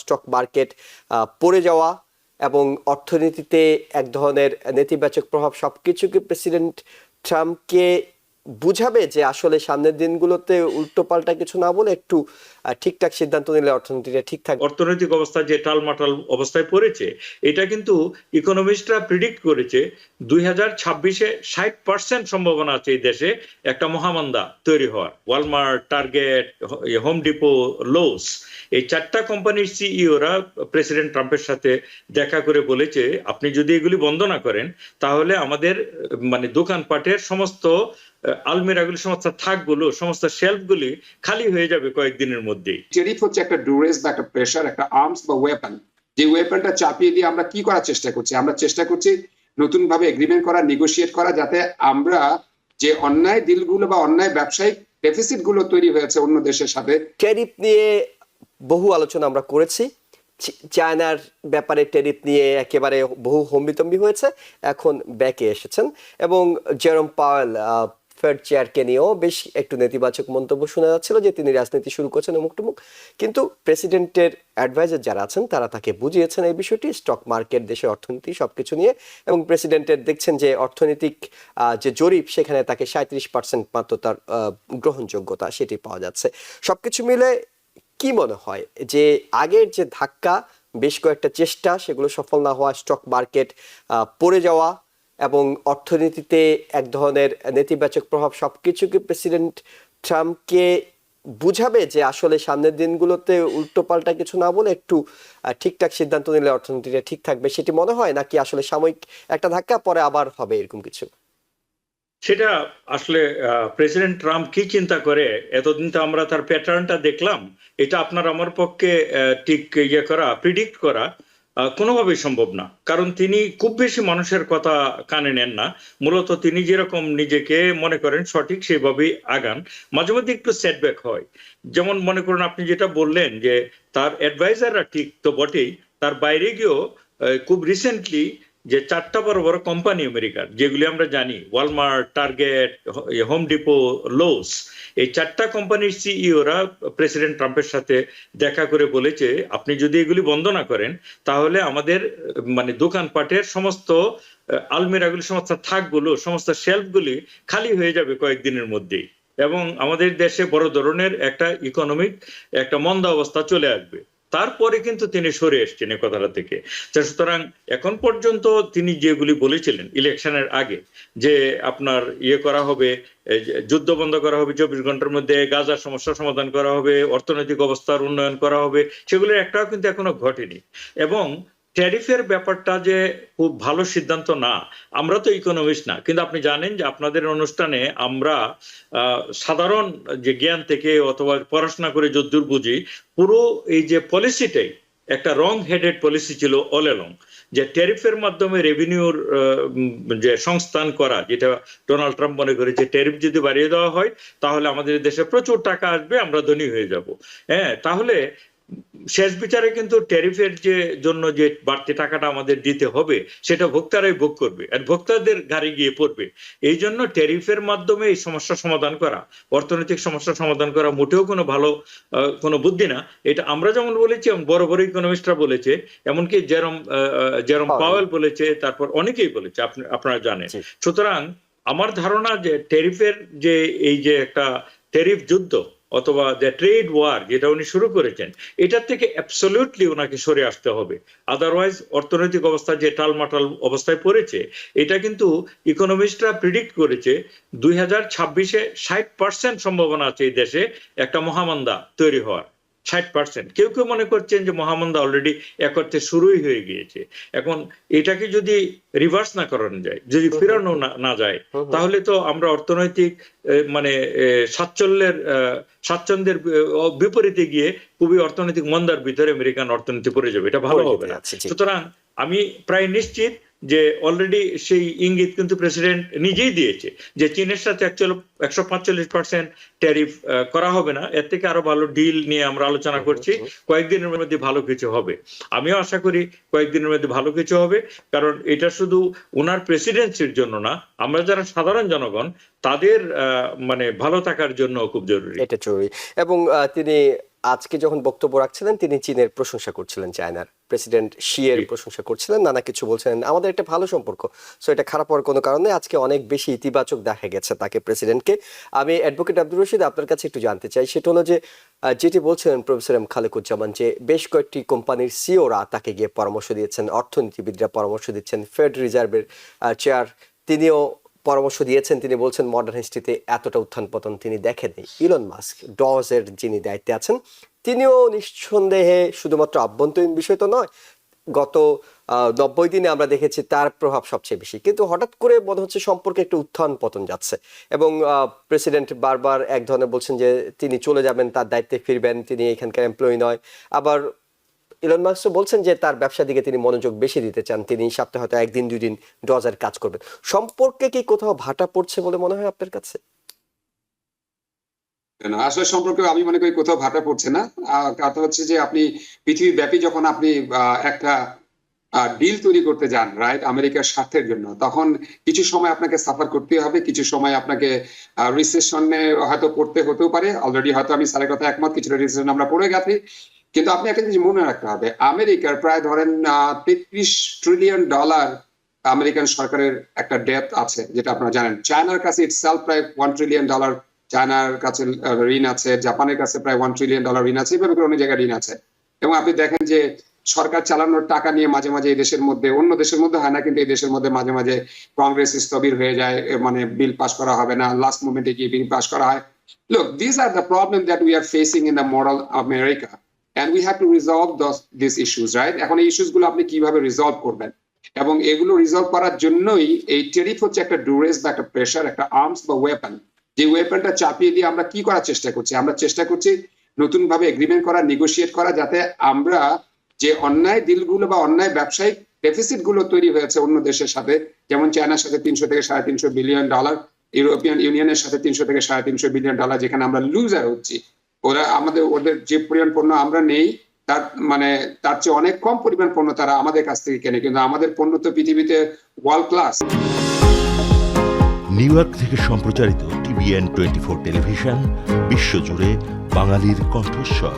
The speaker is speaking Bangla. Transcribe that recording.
স্টক মার্কেট পড়ে যাওয়া এবং অর্থনীতিতে এক ধরনের নেতিবাচক প্রভাব, সবকিছুকে প্রেসিডেন্ট ট্রাম্পকে বুঝাবে যে আসলে সামনের দিনগুলোতে উল্টোপাল্টা কিছু না বলে একটু ঠিকঠাক সিদ্ধান্ত নিলে অর্থনীতিটা ঠিক থাকবে। অর্থনৈতিক অবস্থা যে টালমাটাল অবস্থায় পড়েছে, এটা কিন্তু ইকোনমিস্টরা প্রিডিক্ট করেছে 2026-এ 60% সম্ভাবনা আছে এই দেশে একটা মহামন্দা তৈরি হওয়ার। Walmart, target, home depot, lose, এই 4টা কোম্পানির সিইওরা প্রেসিডেন্ট ট্রাম্পের সাথে দেখা করে বলেছে, আপনি যদি এগুলি বন্ধ না করেন তাহলে আমাদের মানে দোকানপাটের সমস্ত আলমিরাগুলি, সমস্ত থাকগুলো, সমস্ত শেলফগুলি খালি হয়ে যাবে কয়েকদিনের মধ্যেই। টেরিফ হচ্ছে একটা ডুরেস বা একটা প্রেশার, একটা আর্মস বা ওয়েপন, যে ওয়েপনটা চাপিয়ে দিয়ে আমরা কি করার চেষ্টা করছি? আমরা চেষ্টা করছি নতুন ভাবে এগ্রিমেন্ট করা, নেগোশিয়েট করা, যাতে আমরা যে অন্যায় ডিলগুলো বা অন্যায় ব্যবসায়িক ডেফিসিট গুলো তৈরি হয়েছে অন্য দেশের সাথে। ট্যারিফ নিয়ে বহু আলোচনা আমরা করেছি, চায়নার ব্যাপারে ট্যারিফ নিয়ে একেবারে বহু হম্বিতম্বি হয়েছে, এখন ব্যাকে এসেছেন এবং জেরোম পাওয়েল ফেড চেয়ারকে নিয়েও বেশ একটু নেতিবাচক মন্তব্য শোনা যাচ্ছিল যে তিনি রাজনীতি শুরু করছেন অমুক টুমুক, কিন্তু প্রেসিডেন্টের অ্যাডভাইজার যারা আছেন তারা তাকে বুঝিয়েছেন এই বিষয়টি, স্টক মার্কেট, দেশের অর্থনীতি সবকিছু নিয়ে, এবং প্রেসিডেন্টের দেখছেন যে অর্থনৈতিক যে জরিপ সেখানে তাকে 37% মাত্র তার গ্রহণযোগ্যতা সেটি পাওয়া যাচ্ছে। সবকিছু মিলে কি মনে হয় যে আগের যে ধাক্কা, বেশ কয়েকটা চেষ্টা, সেগুলো সফল না হওয়া, স্টক মার্কেট পড়ে যাওয়া এবং অর্থনীতিতে এক ধরনের নেতিবাচক প্রভাব, সবকিছুকে প্রেসিডেন্ট ট্রাম্পকে বুঝাবে যে আসলে সামনের দিনগুলোতে উল্টোপাল্টা কিছু না বলে একটু ঠিকঠাক সিদ্ধান্ত নিলে অর্থনীতিটা ঠিক থাকবে, সেটি মনে হয় নাকি আসলে সাময়িক একটা ধাক্কা পরে আবার হবে এরকম কিছু? সেটা আসলে প্রেসিডেন্ট ট্রাম্প কি চিন্তা করে, এতদিন তো আমরা তার প্যাটার্নটা দেখলাম, এটা আপনার আমার পক্ষে ঠিক প্রিডিক্ট করা কোনোভাবেই সম্ভব না, কারণ তিনি খুব বেশি মানুষের কথা কানে নেন না। মূলত তিনি যেরকম নিজেকে মনে করেন সঠিক সেভাবেই আগান, মাঝে মধ্যে একটু সেটব্যাক হয়। যেমন মনে করুন আপনি যেটা বললেন যে তার অ্যাডভাইজাররা ঠিক তো বটেই, তার বাইরে গিয়েও খুব রিসেন্টলি যে 4টা বড় বড় কোম্পানি আমেরিকার, যেগুলি আমরা জানি, Walmart, target, home depot, lose, এই 4টা কোম্পানির সিইওরা প্রেসিডেন্ট ট্রাম্পের সাথে দেখা করে বলেছে, আপনি যদি এগুলি বন্ধ না করেন তাহলে আমাদের মানে দোকানপাটের সমস্ত আলমিরাগুলি, সমস্ত থাকগুলো, সমস্ত শেলফগুলি খালি হয়ে যাবে কয়েকদিনের মধ্যেই, এবং আমাদের দেশে বড় ধরনের একটা ইকোনমিক একটা মন্দা অবস্থা চলে আসবে। তারপরে কিন্তু তিনি সরে এসছেন এই কথাটা থেকে। সুতরাং এখন পর্যন্ত তিনি যেগুলি বলেছিলেন ইলেকশনের আগে, যে আপনার করা হবে, যুদ্ধ বন্ধ করা হবে 24 ঘন্টার মধ্যে, গাজার সমস্যার সমাধান করা হবে, অর্থনৈতিক অবস্থার উন্নয়ন করা হবে, সেগুলোর একটাও কিন্তু এখনো ঘটেনি। এবং ট্যারিফের ব্যাপারটা যে খুব ভালো সিদ্ধান্ত না, আমরা তো ইকোনমিস্ট না, কিন্তু আপনি জানেন যে আপনাদের অনুষ্ঠানে আমরা সাধারণ যে জ্ঞান থেকে অথবা পড়াশোনা করে যদ্দূর বুঝি, পুরো এই যে পলিসিটাই একটা রং হেডেড পলিসি ছিল অল অ্যালং, যে ট্যারিফের মাধ্যমে রেভিনিউর যে সংস্থান করা, যেটা ডোনাল্ড ট্রাম্প মনে করে যে ট্যারিফ যদি বাড়িয়ে দেওয়া হয় তাহলে আমাদের দেশে প্রচুর টাকা আসবে, আমরা ধনী হয়ে যাব। হ্যাঁ, তাহলে শেষ বিচারে কিন্তু ট্যারিফের যে জন্য যে বাড়তি টাকাটা আমাদের দিতে হবে সেটা ভোক্তারাই ভোগ করবে, আর ভোক্তাদের ঘাড়ে গিয়ে পড়বে। এই জন্য ট্যারিফের মাধ্যমে এই সমস্যা সমাধান করা, অর্থনৈতিক সমস্যা সমাধান করা মোটেও কোনো ভালো কোনো বুদ্ধি না। এটা আমরা যেমন বলেছি, বড় বড় ইকোনমিস্টরা বলেছে, এমনকি জেরোম পাওয়েল বলেছে, তারপর অনেকেই বলেছে, আপনারা জানেন। সুতরাং আমার ধারণা যে ট্যারিফের যে এই যে একটা ট্যারিফ যুদ্ধ অথবা দ্য ট্রেড ওয়ার যেটা উনি শুরু করেছেন, এটার থেকে অ্যাবসলিউটলি ওনাকে সরে আসতে হবে। আদারওয়াইজ অর্থনৈতিক অবস্থা যে টালমাটাল অবস্থায় পড়েছে, এটা কিন্তু ইকোনমিস্টরা প্রিডিক্ট করেছে 2026-এ 60% সম্ভাবনা আছে এই দেশে একটা মহামন্দা তৈরি হওয়ার। 60%। কেউ কেউ মনে করছেন যে মহামন্দা অলরেডি এক অর্থে শুরুই হয়ে গিয়েছে। এখন এটাকে যদি রিভার্স না করানো যায়, যদি ফেরানো না যায়, তাহলে তো আমরা অর্থনৈতিক মানে স্বাচ্ছন্দ্যের বিপরীতে গিয়ে খুবই অর্থনৈতিক মন্দার ভিতরে আমেরিকান অর্থনীতি পড়ে যাবে, এটা ভালো হবে না। সুতরাং আমি প্রায় নিশ্চিত যে অলরেডি সেই ইঙ্গিত কিন্তু প্রেসিডেন্ট নিজেই দিয়েছে যে চীনের সাথে 145% ট্যারিফ করা হবে না, এর থেকে আরো ভালো ডিল নিয়ে আমরা আলোচনা করছি, কয়েকদিনের মধ্যে ভালো কিছু হবে। আমিও আশা করি কয়েকদিনের মধ্যে ভালো কিছু হবে, কারণ এটা শুধু ওনার প্রেসিডেন্সির জন্য না, আমরা যারা সাধারণ জনগণ তাদের মানে ভালো থাকার জন্য খুব জরুরি, এটা জরুরি। এবং তিনি আজকে যখন বক্তব্য রাখছিলেন তিনি চীনের প্রশংসা করছিলেন, চায়নার প্রেসিডেন্ট শি এর প্রশংসা করছিলেন, নানা কিছু বলছিলেন। আমাদের একটা ভালো সম্পর্ক, সো এটা খারাপ হওয়ার কোনো কারণে আজকে অনেক বেশি ইতিবাচক দেখা গেছে তাকে, প্রেসিডেন্টকে। আমি অ্যাডভোকেট আব্দুর রশিদ আপনার কাছে একটু জানতে চাই, সেটা হলো যে যেটি বলছিলেন প্রফেসর এম খালেকুজ্জামান, যে বেশ কয়েকটি কোম্পানির সিওরা তাকে গিয়ে পরামর্শ দিয়েছেন, অর্থনীতিবিদরা পরামর্শ দিচ্ছেন, ফেড রিজার্ভের চেয়ার তিনিও পরামর্শ দিয়েছেন। তিনি বলছেন মডার্ন হিস্ট্রিতে এতটা উত্থান পতন তিনি দেখেননি। ইলন মাস্ক ডজের যিনি দায়িত্বে আছেন তিনিও নিঃসন্দেহে শুধুমাত্র আভ্যন্তরীণ বিষয় তো নয়, গত 90 দিনে আমরা দেখেছি তার প্রভাব সবচেয়ে বেশি, কিন্তু হঠাৎ করে মনে হচ্ছে সম্পর্কে একটু উত্থান পতন যাচ্ছে। এবং প্রেসিডেন্ট বারবার এক ধরনের বলছেন যে তিনি চলে যাবেন, তার দায়িত্বে ফিরবেন, তিনি এখানকার এমপ্লয়ি নয়। আবার ইলন মাস্ক বলছেন যে তার ব্যবসার দিকে তিনি মনোযোগ বেশি দিতে চান, তিনি সপ্তাহে হয়তো 1-2 দিন ডজের কাজ করবেন। সম্পর্কে কি কোথাও ভাটা পড়ছে বলে মনে হয় আপনার কাছে? আসলে সম্পর্কে আমি মনে করি কোথাও ভাটা পড়ছে না। কথা হচ্ছে যে আপনি পৃথিবীব্যাপী যখন আপনি একটা ডিল তৈরি করতে যান, রাইট, আমেরিকার স্বার্থের জন্য, তখন কিছু সময় আপনাকে সাফার করতে হবে, কিছু সময় আপনাকে রিসেশনে হয়তো পড়তে হতেও পারে। অলরেডি হয়তো আমি স্যারের কথা একমত, কিছুটা রিসেশন আমরা পড়ে গেছি। কিন্তু আপনি একটা জিনিস মনে রাখতে হবে, আমেরিকার প্রায় ধরেন $33 ট্রিলিয়ন আমেরিকান সরকারের একটা ডেট আছে, যেটা আপনারা জানেন। চায়নার কাছে ইটসেলফ প্রায় $1 ট্রিলিয়ন চায়নার কাছে ঋণ আছে, জাপানের কাছে প্রায় $1 ট্রিলিয়ন ঋণ আছে, এভাবে করে অনেক জায়গায় ঋণ আছে। এবং আপনি দেখেন যে সরকার চালানোর টাকা নিয়ে মাঝে মাঝে এই দেশের মধ্যে, অন্য দেশের মধ্যে হয় না, কিন্তু এই দেশের মধ্যে মাঝে মাঝে কংগ্রেস স্থবির হয়ে যায়, মানে বিল পাস করা হবে না, লাস্ট মোমেন্টে গিয়ে বিল পাস করা হয়। Look, these are the problems that we are facing in the model America, and we have to resolve these issues, right? এখন এই ইস্যুস গুলো আপনি কিভাবে রিজলভ করবেন, এবং এগুলো রিজলভ করার জন্যই এই টেরিফ হচ্ছে একটা ডুরেস বা একটা প্রেশার, একটা আর্মস বা ওয়েপন। যে ওয়েপনটা চাপিয়ে দিয়ে আমরা কি করার চেষ্টা করছি? আমরা চেষ্টা করছি নতুন ভাবে এগ্রিমেন্ট করা, নেগোশিয়েট করা, যাতে আমরা যে অন্যায় ডিলগুলো বা অন্যায় ব্যবসায়িক ডেফিসিট গুলো তৈরি হয়েছে অন্য দেশের সাথে, যেমন চায়নার সাথে $300 থেকে $350 বিলিয়ন, ইউরোপিয়ান ইউনিয়নের সাথে $300 থেকে $350 বিলিয়ন, যেখানে আমরা লুজার হচ্ছি। ওদের যে পরিমাণ পণ্য আমরা নেই তার চেয়ে অনেক কম পরিমাণ পণ্য তারা আমাদের কাছ থেকে কেনে, কিন্তু আমাদের পণ্য তো পৃথিবীতে ওয়ার্ল্ড ক্লাস। নিউ ইয়র্ক থেকে সম্প্রচারিত TVN 24 টেলিভিশন বিশ্বজুড়ে বাঙালির কণ্ঠস্বর।